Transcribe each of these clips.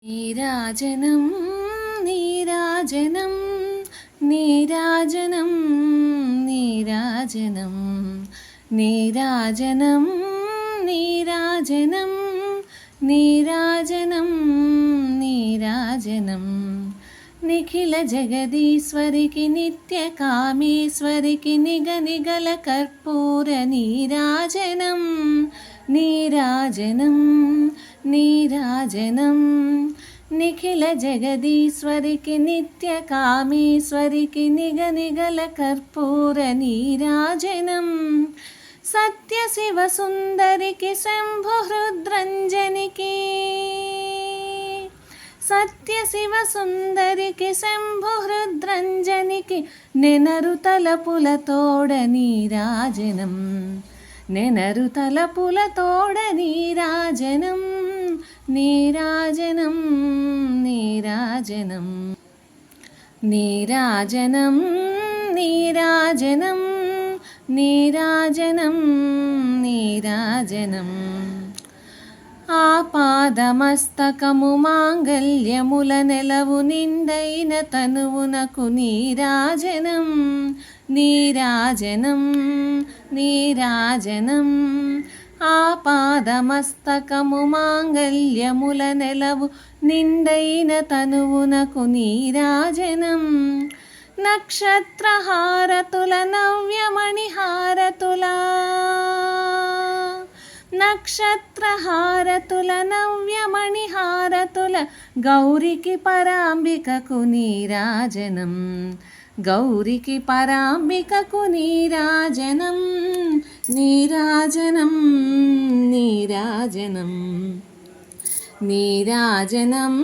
നീരാജനം നീരാജനം നീരാജനം നീരാജനം നീരാജനം നീരാജനം നീരാജനം നീരാജനം నిఖిల జగదీశ్వరికి నిత్య కామేశ్వరికి నిగనిగల కర్పూర నీరాజనం నీరాజనం నీరాజనం నిఖిల జగదీశ్వరికి నిత్య కామేశ్వరికి నిగనిగల కర్పూర నీరాజనం సత్య శివ సుందరికి శంభు హృద్రంజనికి సత్య శివ సుందరికి శంభు హృద్రంజనికి నెనరు తలపుల తోడ నీరాజనం నెనరు తలపుల తోడ నీరాజనం నీరాజనం నీరాజనం నీరాజనం నీరాజనం నీరాజనం నీరాజనం ఆపాదమస్తకము మాంగళ్యముల నెలవు నిండైన తనువునకు నీరాజనం నీరాజనం నీరాజనం ఆపాదమస్తకము మాంగళ్యముల నెలవు నిండైన తనువునకు నీరాజనం నక్షత్రహారతుల నవ్యమణిహారతుల నక్షత్రహారతుల నవ్యమణిహారతుల గౌరికి పరాంబికకు నీరాజనం గౌరికి పరాంబికకు నీరాజనం నీరాజనం నీరాజనం నీరాజనం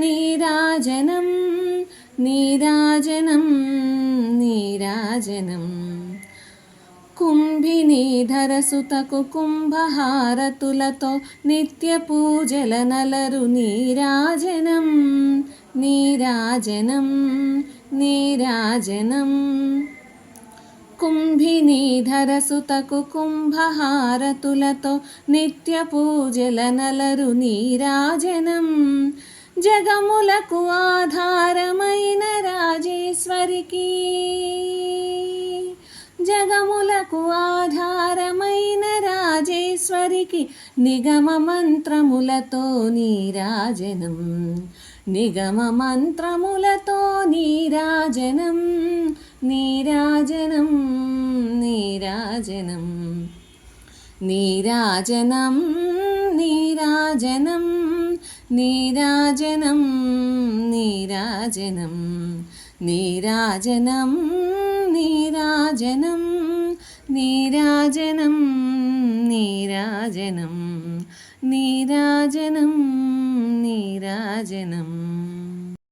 నీరాజనం నీరాజనం నీరాజనం కుంభినీధర సుతకు కుంభహారతులతో నిత్య పూజల నలరు నీరాజనం నీరాజనం నీరాజనం కుంభినీధర సుతకు కుంభహారతులతో నిత్య పూజల నలరు నీరాజనం జగములకు ఆధారమైన రాజేశ్వరికి జగములకు ఆధారమైన రాజేశ్వరికి నిగమ మంత్రములతో నీరాజనం నిగమ మంత్రములతో నీరాజనం నీరాజనం నీరాజనం నీరాజనం నీరాజనం నీరాజనం నీరాజనం నీరాజనం నీరాజనం నీరాజనం నీరాజనం నీరాజనం నీరాజనం